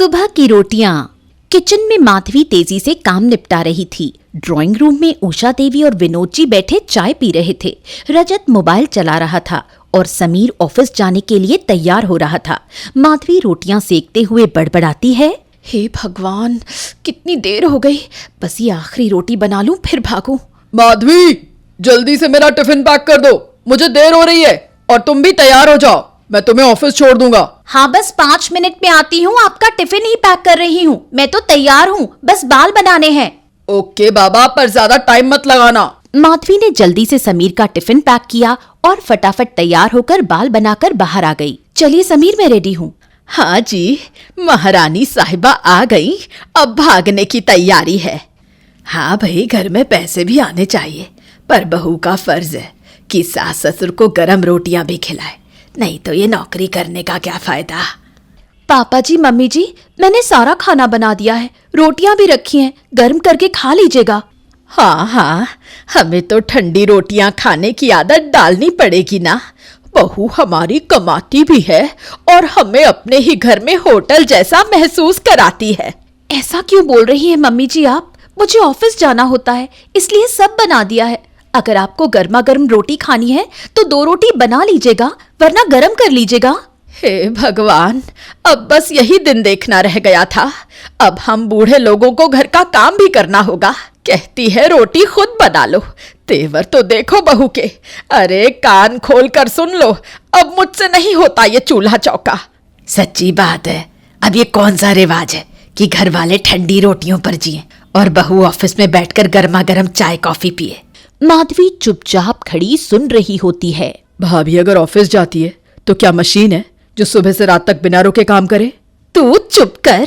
सुबह की रोटियां। किचन में माधवी तेजी से काम निपटा रही थी। ड्राइंग रूम में उषा देवी और विनोद जी बैठे चाय पी रहे थे। रजत मोबाइल चला रहा था और समीर ऑफिस जाने के लिए तैयार हो रहा था। माधवी रोटियां सेकते हुए बड़बड़ाती है, हे भगवान, कितनी देर हो गई, बस ये आखिरी रोटी बना लूं फिर भागूं। माधवी, जल्दी से मेरा टिफिन पैक कर दो, मुझे देर हो रही है। और तुम भी तैयार हो जाओ, मैं तुम्हें ऑफिस छोड़ दूंगा। हाँ, बस 5 मिनट में आती हूँ, आपका टिफिन ही पैक कर रही हूँ। मैं तो तैयार हूँ, बस बाल बनाने हैं। ओके बाबा, पर ज्यादा टाइम मत लगाना। माधवी ने जल्दी से समीर का टिफिन पैक किया और फटाफट तैयार होकर बाल बनाकर बाहर आ गई। चलिए समीर, मैं रेडी हूँ। हाँ जी, महारानी साहिबा आ गई, अब भागने की तैयारी है। हाँ भाई, घर में पैसे भी आने चाहिए, पर बहू का फर्ज है कि सास ससुर को गरम रोटियां भी खिलाए, नहीं तो ये नौकरी करने का क्या फायदा। पापा जी, मम्मी जी, मैंने सारा खाना बना दिया है, रोटियां भी रखी हैं, गर्म करके खा लीजिएगा। हाँ हाँ, हमें तो ठंडी रोटियां खाने की आदत डालनी पड़ेगी ना। बहू हमारी कमाती भी है और हमें अपने ही घर में होटल जैसा महसूस कराती है। ऐसा क्यों बोल रही हैं मम्मी जी आप? मुझे ऑफिस जाना होता है, इसलिए सब बना दिया है। अगर आपको गर्मा गर्म रोटी खानी है तो 2 रोटी बना लीजिएगा, वरना गरम कर लीजिएगा। हे भगवान, अब बस यही दिन देखना रह गया था। अब हम बूढ़े लोगों को घर का काम भी करना होगा। कहती है रोटी खुद बना लो, तेवर तो देखो बहू के। अरे कान खोल कर सुन लो, अब मुझसे नहीं होता ये चूल्हा चौका। सच्ची बात है, अब ये कौन सा रिवाज है कि घर वाले ठंडी रोटियों पर जिए और बहू ऑफिस में बैठकर गर्मा गर्म चाय कॉफी पिए। माधवी चुपचाप खड़ी सुन रही होती है। भाभी अगर ऑफिस जाती है तो क्या मशीन है जो सुबह से रात तक बिना रुके काम करे? तू चुप कर,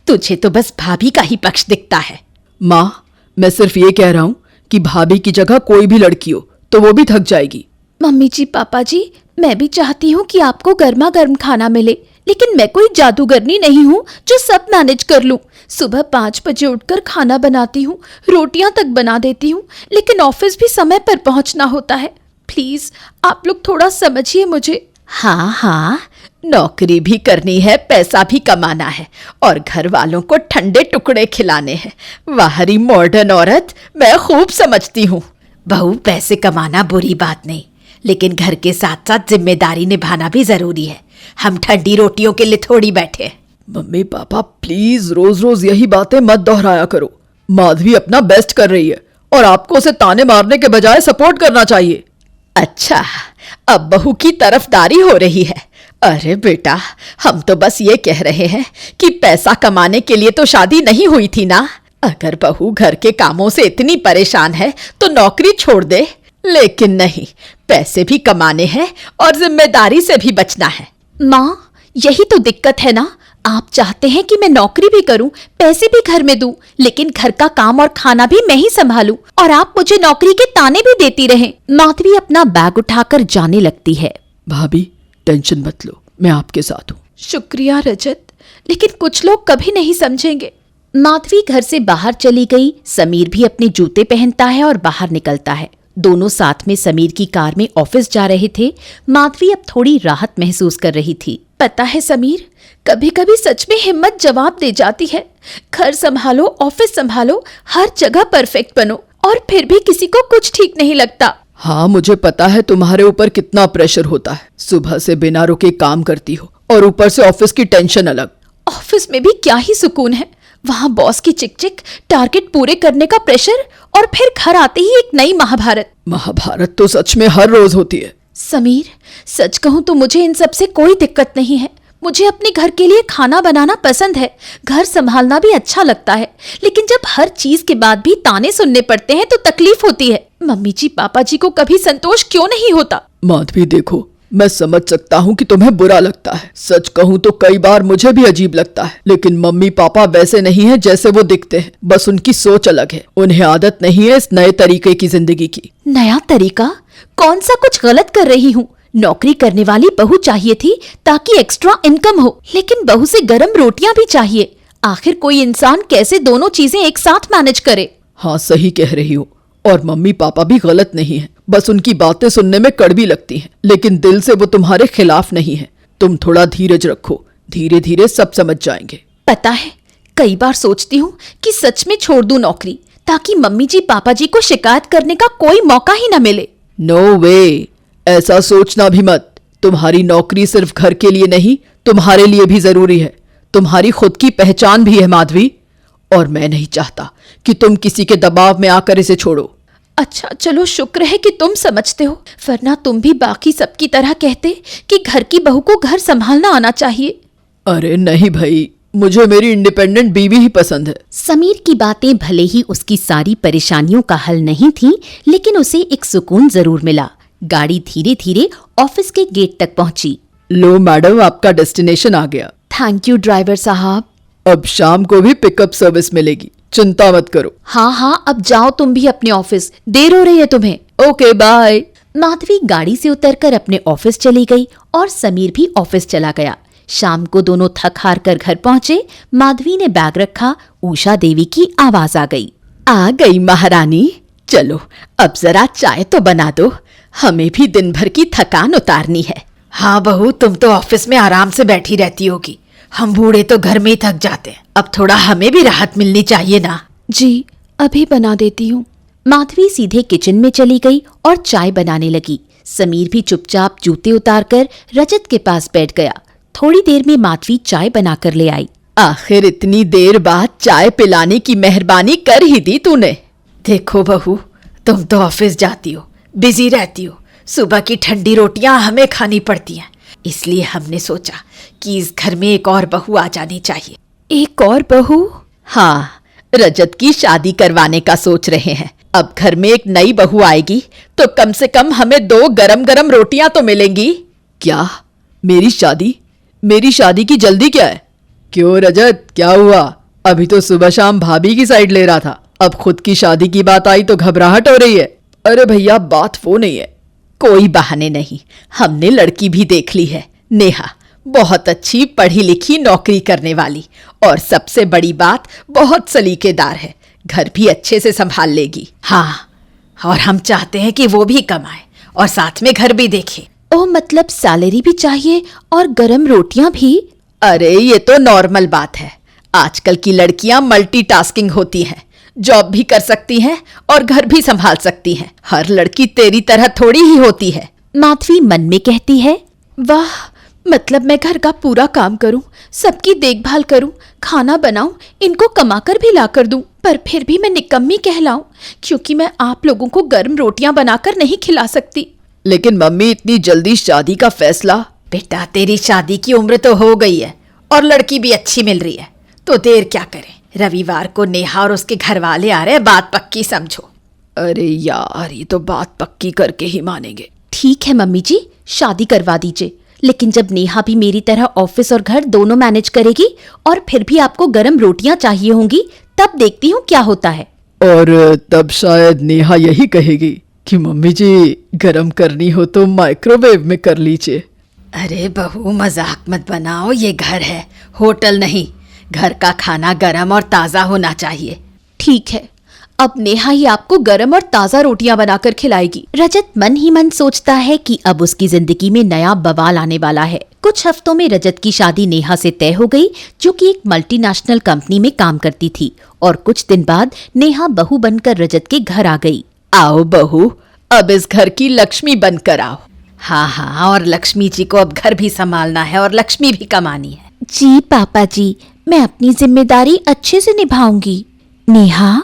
तुझे तो बस भाभी का ही पक्ष दिखता है। माँ, मैं सिर्फ ये कह रहा हूँ कि भाभी की जगह कोई भी लड़की हो तो वो भी थक जाएगी। मम्मी जी, पापा जी, मैं भी चाहती हूँ कि आपको गर्मा गर्म खाना मिले, लेकिन मैं कोई जादूगरनी नहीं हूँ जो सब मैनेज कर लूँ। सुबह 5 बजे उठकर खाना बनाती हूँ, रोटियां तक बना देती हूँ, लेकिन ऑफिस भी समय पर पहुँचना होता है। प्लीज आप लोग थोड़ा समझिए मुझे। हाँ हाँ, नौकरी भी करनी है, पैसा भी कमाना है और घर वालों को ठंडे टुकड़े खिलाने हैं। बाहरी मॉडर्न औरत मैं खूब समझती हूँ। बहू, पैसे कमाना बुरी बात नहीं, लेकिन घर के साथ साथ जिम्मेदारी निभाना भी जरूरी है। हम ठंडी रोटियों के लिए थोड़ी बैठे। मम्मी पापा, प्लीज रोज रोज यही बातें मत दोहराया करो। माधवी अपना बेस्ट कर रही है और आपको उसे ताने मारने के बजाय सपोर्ट करना चाहिए। अच्छा, अब बहू की तरफदारी हो रही है। अरे बेटा, हम तो बस ये कह रहे हैं कि पैसा कमाने के लिए तो शादी नहीं हुई थी ना। अगर बहू घर के कामों से इतनी परेशान है तो नौकरी छोड़ दे। लेकिन नहीं, पैसे भी कमाने हैं और जिम्मेदारी से भी बचना है। माँ, यही तो दिक्कत है ना। आप चाहते हैं कि मैं नौकरी भी करूं, पैसे भी घर में दूं, लेकिन घर का काम और खाना भी मैं ही संभालूं, और आप मुझे नौकरी के ताने भी देती रहें। माधवी अपना बैग उठाकर जाने लगती है। भाभी, टेंशन मत लो, मैं आपके साथ हूँ। शुक्रिया रजत, लेकिन कुछ लोग कभी नहीं समझेंगे। माधवी घर से बाहर चली गई। समीर भी अपने जूते पहनता है और बाहर निकलता है। दोनों साथ में समीर की कार में ऑफिस जा रहे थे। माधवी अब थोड़ी राहत महसूस कर रही थी। पता है समीर, कभी कभी सच में हिम्मत जवाब दे जाती है। घर संभालो, ऑफिस संभालो, हर जगह परफेक्ट बनो, और फिर भी किसी को कुछ ठीक नहीं लगता। हाँ, मुझे पता है तुम्हारे ऊपर कितना प्रेशर होता है। सुबह से बिना रुके काम करती हो और ऊपर से ऑफिस की टेंशन अलग। ऑफिस में भी क्या ही सुकून है, वहाँ बॉस की चिक-चिक, टारगेट पूरे करने का प्रेशर, और फिर घर आते ही एक नई महाभारत। महाभारत तो सच में हर रोज होती है। समीर, सच कहूँ तो मुझे इन सब से कोई दिक्कत नहीं है। मुझे अपने घर के लिए खाना बनाना पसंद है, घर संभालना भी अच्छा लगता है, लेकिन जब हर चीज के बाद भी ताने सुनने पड़ते हैं तो तकलीफ होती है। मम्मी जी, पापा जी को कभी संतोष क्यों नहीं होता? माधवी देखो, मैं समझ सकता हूँ कि तुम्हें बुरा लगता है। सच कहूँ तो कई बार मुझे भी अजीब लगता है, लेकिन मम्मी पापा वैसे नहीं है जैसे वो दिखते हैं। बस उनकी सोच अलग है, उन्हें आदत नहीं है इस नए तरीके की जिंदगी की। नया तरीका? कौन सा कुछ गलत कर रही हूँ? नौकरी करने वाली बहू चाहिए थी ताकि एक्स्ट्रा इनकम हो, लेकिन बहू से गरम रोटियां भी चाहिए। आखिर कोई इंसान कैसे दोनों चीजें एक साथ मैनेज करे? हाँ, सही कह रही हो। और मम्मी पापा भी गलत नहीं है, बस उनकी बातें सुनने में कड़वी लगती हैं, लेकिन दिल से वो तुम्हारे खिलाफ नहीं है। तुम थोड़ा धीरज रखो, धीरे धीरे सब समझ जाएंगे। पता है, कई बार सोचती हूँ कि सच में छोड़ दूं नौकरी, ताकि मम्मी जी पापा जी को शिकायत करने का कोई मौका ही न मिले। नो वे, ऐसा सोचना भी मत। तुम्हारी नौकरी सिर्फ घर के लिए नहीं, तुम्हारे लिए भी जरूरी है। तुम्हारी खुद की पहचान भी है माधवी, और मैं नहीं चाहता कि तुम किसी के दबाव में आकर इसे छोड़ो। अच्छा चलो, शुक्र है कि तुम समझते हो, वरना तुम भी बाकी सबकी तरह कहते कि घर की बहू को घर संभालना आना चाहिए। अरे नहीं भाई, मुझे मेरी इंडिपेंडेंट बीवी ही पसंद है। समीर की बातें भले ही उसकी सारी परेशानियों का हल नहीं थी, लेकिन उसे एक सुकून जरूर मिला। गाड़ी धीरे धीरे ऑफिस के गेट तक पहुंची। लो मैडम, आपका डेस्टिनेशन आ गया। थैंक यू ड्राइवर साहब। अब शाम को भी पिकअप सर्विस मिलेगी, चिंता मत करो। हाँ हाँ, अब जाओ तुम भी अपने ऑफिस, देर हो रही है तुम्हें। Okay bye. माधवी गाड़ी से उतरकर अपने ऑफिस चली गई और समीर भी ऑफिस चला गया। शाम को दोनों थक हार कर घर पहुंचे। माधवी ने बैग रखा, उषा देवी की आवाज आ गई। आ गई महारानी, चलो अब जरा चाय तो बना दो, हमें भी दिन भर की थकान उतारनी है। हाँ बहू, तुम तो ऑफिस में आराम से बैठी रहती होगी, हम बूढ़े तो घर में ही थक जाते हैं। अब थोड़ा हमें भी राहत मिलनी चाहिए ना। जी, अभी बना देती हूँ। माधवी सीधे किचन में चली गई और चाय बनाने लगी। समीर भी चुपचाप जूते उतारकर रजत के पास बैठ गया। थोड़ी देर में माधवी चाय बनाकर ले आई। आखिर इतनी देर बाद चाय पिलाने की मेहरबानी कर ही दी तूने। देखो बहू, तुम तो ऑफिस जाती हो, बिजी रहती हो, सुबह की ठंडी रोटियां हमें खानी पड़ती हैं, इसलिए हमने सोचा कि इस घर में एक और बहू आ जानी चाहिए। एक और बहू? हाँ, रजत की शादी करवाने का सोच रहे हैं। अब घर में एक नई बहू आएगी तो कम से कम हमें 2 गरम गरम रोटियां तो मिलेंगी। क्या? मेरी शादी? मेरी शादी की जल्दी क्या है? क्यों रजत, क्या हुआ? अभी तो सुबह शाम भाभी की साइड ले रहा था, अब खुद की शादी की बात आई तो घबराहट हो रही है। अरे भैया, बात वो नहीं है। कोई बहाने नहीं, हमने लड़की भी देख ली है, नेहा। बहुत अच्छी पढ़ी लिखी नौकरी करने वाली, और सबसे बड़ी बात, बहुत सलीकेदार है, घर भी अच्छे से संभाल लेगी। हाँ, और हम चाहते हैं कि वो भी कमाए और साथ में घर भी देखे। ओह, मतलब सैलरी भी चाहिए और गरम रोटियां भी? अरे ये तो नॉर्मल बात है, आजकल की लड़कियां मल्टीटास्किंग होती हैं, जॉब भी कर सकती हैं और घर भी संभाल सकती हैं। हर लड़की तेरी तरह थोड़ी ही होती है। माधवी मन में कहती है, वाह, मतलब मैं घर का पूरा काम करूं, सबकी देखभाल करूं, खाना बनाऊं, इनको कमाकर भी लाकर दूं, पर फिर भी मैं निकम्मी कहलाऊं क्योंकि मैं आप लोगों को गर्म रोटियां बनाकर नहीं खिला सकती। लेकिन मम्मी, इतनी जल्दी शादी का फैसला? बेटा, तेरी शादी की उम्र तो हो गई है और लड़की भी अच्छी मिल रही है, तो देर क्या करें। रविवार को नेहा और उसके घर वाले आ रहे हैं, बात पक्की समझो। अरे यार, ये तो बात पक्की करके ही मानेंगे। ठीक है मम्मी जी, शादी करवा दीजिए, लेकिन जब नेहा भी मेरी तरह ऑफिस और घर दोनों मैनेज करेगी और फिर भी आपको गरम रोटियां चाहिए होंगी, तब देखती हूँ क्या होता है। और तब शायद नेहा यही कहेगी कि मम्मी जी, गरम करनी हो तो माइक्रोवेव में कर लीजिए। अरे बहू, मजाक मत बनाओ, ये घर है, होटल नहीं। घर का खाना गरम और ताज़ा होना चाहिए। ठीक है, अब नेहा ही आपको गरम और ताज़ा रोटियां बनाकर खिलाएगी। रजत मन ही मन सोचता है कि अब उसकी जिंदगी में नया बवाल आने वाला है। कुछ हफ्तों में रजत की शादी नेहा से तय हो गई, जो कि एक मल्टीनेशनल कंपनी में काम करती थी, और कुछ दिन बाद नेहा बहू बनकर रजत के घर आ गई। आओ बहू, अब इस घर की लक्ष्मी बनकर आओ। हाँ हाँ, और लक्ष्मी जी को अब घर भी संभालना है और लक्ष्मी भी कमानी है। जी पापा जी, मैं अपनी जिम्मेदारी अच्छे से निभाऊंगी। नेहा,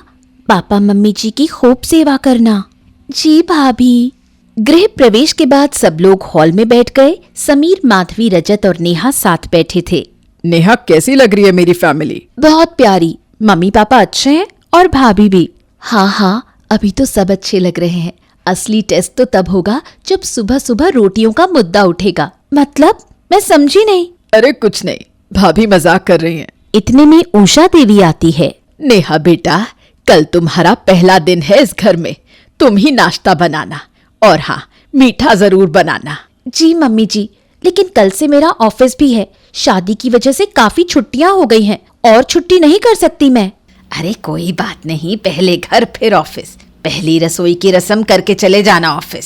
पापा मम्मी जी की खूब सेवा करना। जी भाभी। गृह प्रवेश के बाद सब लोग हॉल में बैठ गए। समीर, माधवी, रजत और नेहा साथ बैठे थे। नेहा, कैसी लग रही है मेरी फैमिली? बहुत प्यारी, मम्मी पापा अच्छे हैं और भाभी भी। हाँ हाँ, अभी तो सब अच्छे लग रहे हैं। असली टेस्ट तो तब होगा जब सुबह सुबह रोटियों का मुद्दा उठेगा। मतलब, मैं समझी नहीं। अरे कुछ नहीं, भाभी मजाक कर रही हैं। इतने में उषा देवी आती है। नेहा बेटा, कल तुम्हारा पहला दिन है इस घर में, तुम ही नाश्ता बनाना, और हाँ, मीठा जरूर बनाना। जी मम्मी जी, लेकिन कल से मेरा ऑफिस भी है। शादी की वजह से काफी छुट्टियां हो गई हैं और छुट्टी नहीं कर सकती मैं। अरे कोई बात नहीं, पहले घर फिर ऑफिस, पहली रसोई की रस्म करके चले जाना ऑफिस।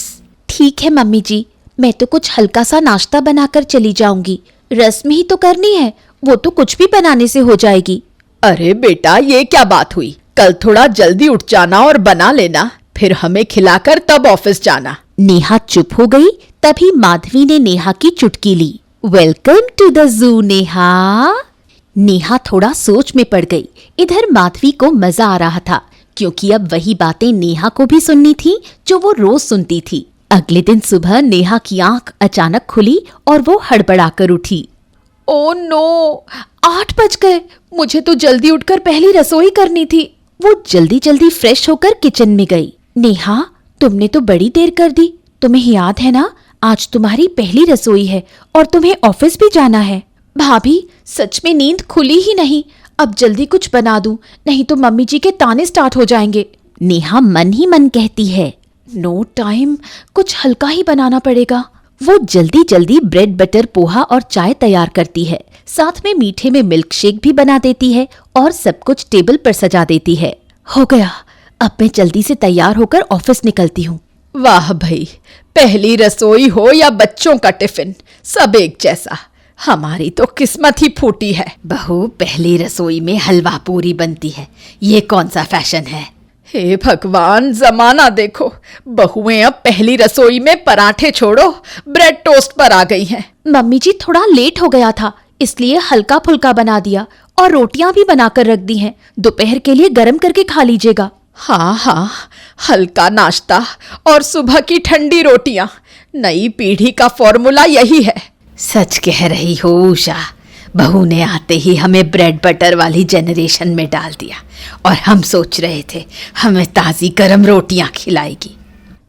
ठीक है मम्मी जी, मैं तो कुछ हल्का सा नाश्ता बनाकर चली जाऊंगी। रस्म ही तो करनी है, वो तो कुछ भी बनाने से हो जाएगी। अरे बेटा, ये क्या बात हुई? कल थोड़ा जल्दी उठ जाना और बना लेना, फिर हमें खिलाकर तब ऑफिस जाना। नेहा चुप हो गई। तभी माधवी ने नेहा की चुटकी ली। Welcome to the zoo Neha. Neha थोड़ा सोच में पड़ गई। इधर माधवी को मजा आ रहा था, क्योंकि अब वही बातें नेहा को भी सुननी थी जो वो रोज सुनती थी। अगले दिन सुबह नेहा की आंख अचानक खुली और वो हड़बड़ाकर उठी। ओ नो, 8 बज गए। मुझे तो जल्दी उठकर पहली रसोई करनी थी। वो जल्दी जल्दी फ्रेश होकर किचन में गई। नेहा, तुमने तो बड़ी देर कर दी। तुम्हें याद है ना, आज तुम्हारी पहली रसोई है और तुम्हें ऑफिस भी जाना है। भाभी, सच में नींद खुली ही नहीं। अब जल्दी कुछ बना दूं, नहीं तो मम्मी जी के ताने स्टार्ट हो जाएंगे। नेहा मन ही मन कहती है, नो टाइम, कुछ हल्का ही बनाना पड़ेगा। वो जल्दी जल्दी ब्रेड बटर पोहा और चाय तैयार करती है। साथ में मीठे में मिल्क शेक भी बना देती है और सब कुछ टेबल पर सजा देती है। हो गया, अब मैं जल्दी से तैयार होकर ऑफिस निकलती हूँ। वाह भाई, पहली रसोई हो या बच्चों का टिफिन, सब एक जैसा। हमारी तो किस्मत ही फूटी है। बहू, पहली रसोई में हलवा पूरी बनती है, ये कौन सा फैशन है? हे भगवान, जमाना देखो। बहुएं अब पहली रसोई में पराठे छोड़ो, ब्रेड टोस्ट पर आ गई हैं। मम्मी जी, थोड़ा लेट हो गया था, इसलिए हल्का फुल्का बना दिया और रोटियां भी बनाकर रख दी हैं। दोपहर के लिए गरम करके खा लीजिएगा। हाँ हाँ, हल्का नाश्ता और सुबह की ठंडी रोटियां, नई पीढ़ी का फॉर्मूला यही है। सच कह रही हो उषा, बहू ने आते ही हमें ब्रेड बटर वाली जनरेशन में डाल दिया और हम सोच रहे थे हमें ताज़ी गरम रोटियां खिलाएगी।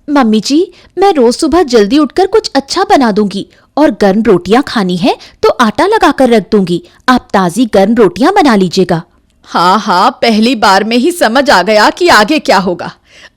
मम्मी जी, मैं रोज सुबह जल्दी उठकर कुछ अच्छा बना दूंगी और गर्म रोटियां खानी है तो आटा लगाकर रख दूंगी। आप ताज़ी गर्म रोटियां बना लीजिएगा। हाँ हाँ, पहली बार में ही समझ आ गया कि आगे क्या होगा।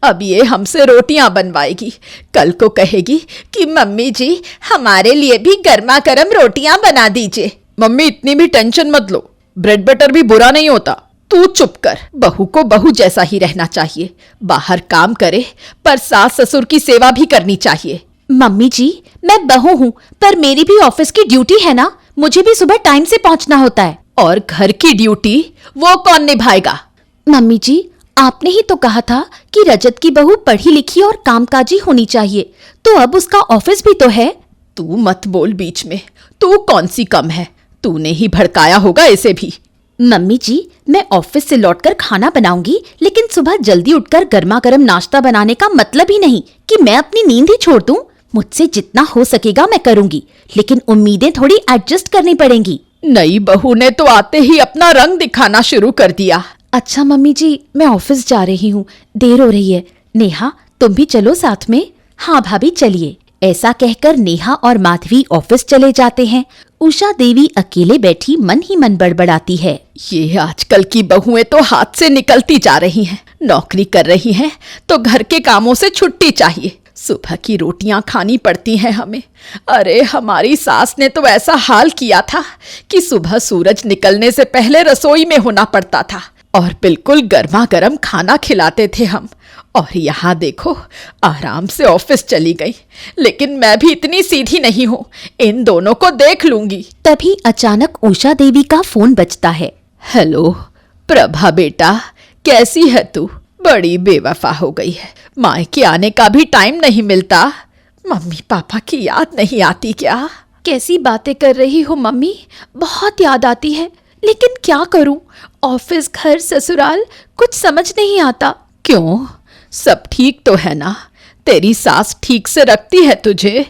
अब ये हमसे रोटियां बनवाएगी, कल को कहेगी कि मम्मी जी हमारे लिए भी गर्मा गर्म रोटियां बना दीजिए। मम्मी, इतनी भी टेंशन मत लो, ब्रेड बटर भी बुरा नहीं होता। तू चुप कर। बहू को बहू जैसा ही रहना चाहिए। बाहर काम करे पर सास ससुर की सेवा भी करनी चाहिए। मम्मी जी, मैं बहू हूँ पर मेरी भी ऑफिस की ड्यूटी है ना, मुझे भी सुबह टाइम से पहुंचना होता है। और घर की ड्यूटी वो कौन निभाएगा? मम्मी जी, आपने ही तो कहा था कि रजत की बहू पढ़ी लिखी और कामकाजी होनी चाहिए, तो अब उसका ऑफिस भी तो है। तू मत बोल बीच में, तू कौन सी कम है? तूने ही भड़काया होगा इसे भी। मम्मी जी, मैं ऑफिस से लौटकर खाना बनाऊंगी, लेकिन सुबह जल्दी उठकर गर्मा गर्म नाश्ता बनाने का मतलब ही नहीं कि मैं अपनी नींद ही छोड़ दूं। मुझसे जितना हो सकेगा मैं करूंगी, लेकिन उम्मीदें थोड़ी एडजस्ट करनी पड़ेंगी। नई बहू ने तो आते ही अपना रंग दिखाना शुरू कर दिया। अच्छा मम्मी जी, मैं ऑफिस जा रही हूँ, देर हो रही है। नेहा, तुम भी चलो साथ में। हाँ भाभी, चलिए। ऐसा कहकर नेहा और माधवी ऑफिस चले जाते हैं। उषा देवी अकेले बैठी मन ही मन बड़बड़ाती है। ये आजकल की बहुएं तो हाथ से निकलती जा रही हैं। नौकरी कर रही हैं तो घर के कामों से छुट्टी चाहिए। सुबह की रोटियां खानी पड़ती हैं हमें। अरे हमारी सास ने तो ऐसा हाल किया था कि सुबह सूरज निकलने से पहले रसोई में होना पड़ता था और बिल्कुल गर्मा गर्म खाना खिलाते थे हम। और यहाँ देखो, आराम से ऑफिस चली गई। लेकिन मैं भी इतनी सीधी नहीं हूँ, इन दोनों को देख लूंगी। तभी अचानक उषा देवी का फोन बजता है। हेलो प्रभा बेटा, कैसी है तू? बड़ी बेवफा हो गई है, मायके आने का भी टाइम नहीं मिलता। मम्मी पापा की याद नहीं आती क्या? कैसी बातें कर रही हो मम्मी, बहुत याद आती है, लेकिन क्या करूं, ऑफिस घर ससुराल कुछ समझ नहीं आता। क्यों, सब ठीक तो है ना? तेरी सास ठीक से रखती है तुझे?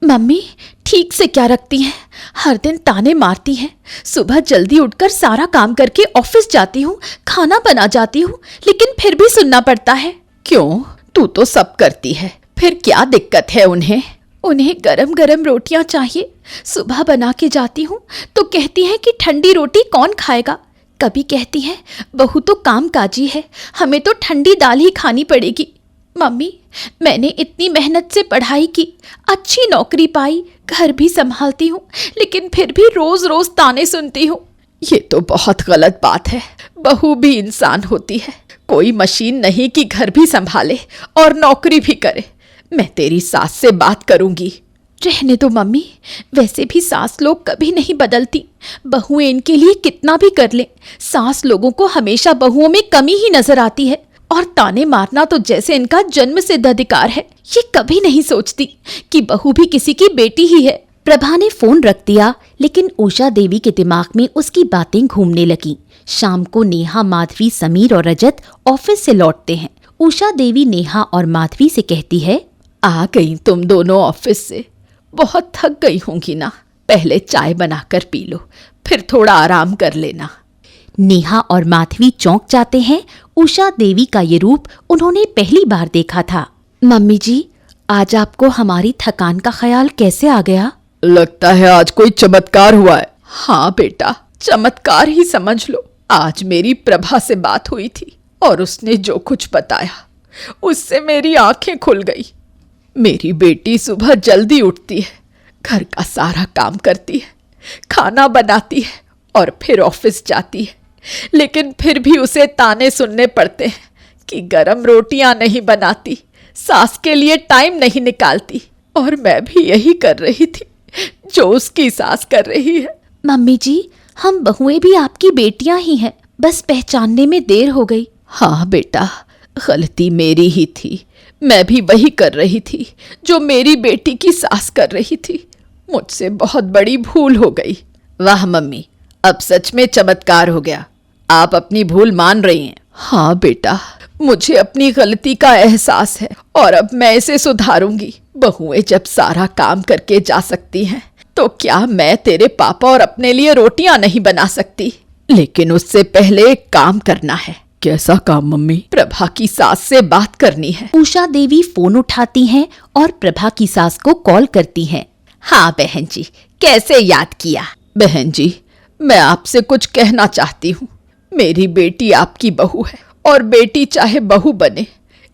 मम्मी ठीक से क्या रखती हैं, हर दिन ताने मारती हैं। सुबह जल्दी उठकर सारा काम करके ऑफिस जाती हूँ, खाना बना जाती हूँ, लेकिन फिर भी सुनना पड़ता है। क्यों, तू तो सब करती है, फिर क्या दिक्कत है उन्हें? उन्हें गरम गरम रोटियां चाहिए। सुबह बना के जाती हूँ तो कहती हैं कि ठंडी रोटी कौन खाएगा। कभी कहती हैं बहू तो कामकाजी है, हमें तो ठंडी दाल ही खानी पड़ेगी। मम्मी, मैंने इतनी मेहनत से पढ़ाई की, अच्छी नौकरी पाई, घर भी संभालती हूँ, लेकिन फिर भी रोज रोज ताने सुनती हूँ। ये तो बहुत गलत बात है। बहू भी इंसान होती है, कोई मशीन नहीं कि घर भी संभाले और नौकरी भी करे। मैं तेरी सास से बात करूंगी। रहने दो मम्मी, वैसे भी सास लोग कभी नहीं बदलती। बहुएं इनके लिए कितना भी कर लें, सास लोगों को हमेशा बहुओं में कमी ही नजर आती है। और ताने मारना तो जैसे इनका जन्म सिद्ध अधिकार है। ये कभी नहीं सोचती कि बहू भी किसी की बेटी ही है। प्रभा ने फोन रख दिया, लेकिन उषा देवी के दिमाग में उसकी बातें घूमने लगी। शाम को नेहा, माधवी, समीर और रजत ऑफिस से लौटते हैं। उषा देवी नेहा और माधवी से कहती है, आ गई तुम दोनों ऑफिस से, बहुत थक गई होंगी ना। पहले चाय बनाकर पी लो, फिर थोड़ा आराम कर लेना। नेहा और माधवी चौंक जाते हैं। उषा देवी का ये रूप उन्होंने पहली बार देखा था। मम्मी जी, आज आपको हमारी थकान का ख्याल कैसे आ गया? लगता है आज कोई चमत्कार हुआ है। हाँ बेटा, चमत्कार ही समझ लो। आज मेरी प्रभा से बात हुई थी और उसने जो कुछ बताया उससे मेरी आंखें खुल गई। मेरी बेटी सुबह जल्दी उठती है, घर का सारा काम करती है, खाना बनाती है और फिर ऑफिस जाती है। लेकिन फिर भी उसे ताने सुनने पड़ते हैं कि गरम रोटियां नहीं बनाती, सास के लिए टाइम नहीं निकालती। और मैं भी यही कर रही थी जो उसकी सास कर रही है। मम्मी जी, हम बहुएं भी आपकी बेटियां ही हैं, बस पहचानने में देर हो गई। हाँ बेटा, गलती मेरी ही थी। मैं भी वही कर रही थी जो मेरी बेटी की सास कर रही थी। मुझसे बहुत बड़ी भूल हो गई। वाह मम्मी, अब सच में चमत्कार हो गया। आप अपनी भूल मान रही हैं। हाँ बेटा, मुझे अपनी गलती का एहसास है और अब मैं इसे सुधारूंगी। बहुएं जब सारा काम करके जा सकती हैं, तो क्या मैं तेरे पापा और अपने लिए रोटियां नहीं बना सकती? लेकिन उससे पहले एक काम करना है। कैसा काम मम्मी? प्रभा की सास से बात करनी है। उषा देवी फोन उठाती हैं और प्रभा की सास को कॉल करती हैं। हाँ बहन जी, कैसे याद किया? बहन जी, मैं आपसे कुछ कहना चाहती हूँ। मेरी बेटी आपकी बहू है और बेटी चाहे बहू बने,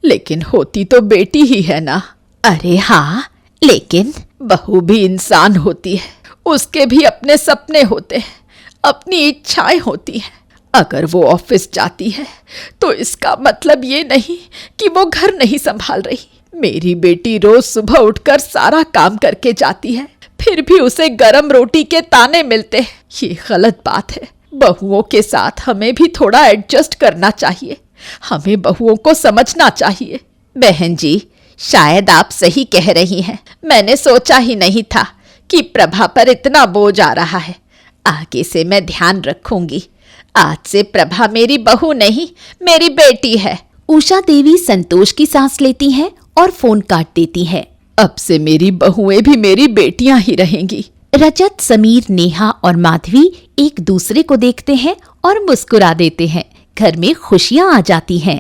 लेकिन होती तो बेटी ही है ना। अरे हाँ, लेकिन बहू भी इंसान होती है, उसके भी अपने सपने होते हैं, अपनी इच्छाएं होती हैं। अगर वो ऑफिस जाती है तो इसका मतलब ये नहीं कि वो घर नहीं संभाल रही। मेरी बेटी रोज सुबह उठकर सारा काम करके जाती है, फिर भी उसे गरम रोटी के ताने मिलते हैं। ये गलत बात है। बहुओं के साथ हमें भी थोड़ा एडजस्ट करना चाहिए। हमें बहुओं को समझना चाहिए। बहन जी, शायद आप सही कह रही हैं। मैंने सोचा ही नहीं था कि प्रभा पर इतना बोझ आ रहा है। आगे से मैं ध्यान रखूंगी। आज से प्रभा मेरी बहू नहीं, मेरी बेटी है। उषा देवी संतोष की सांस लेती हैं और फोन काट देती हैं। अब से मेरी बहुएं भी मेरी बेटियां ही रहेंगी। रजत, समीर, नेहा और माधवी एक दूसरे को देखते हैं और मुस्कुरा देते हैं। घर में खुशियां आ जाती हैं।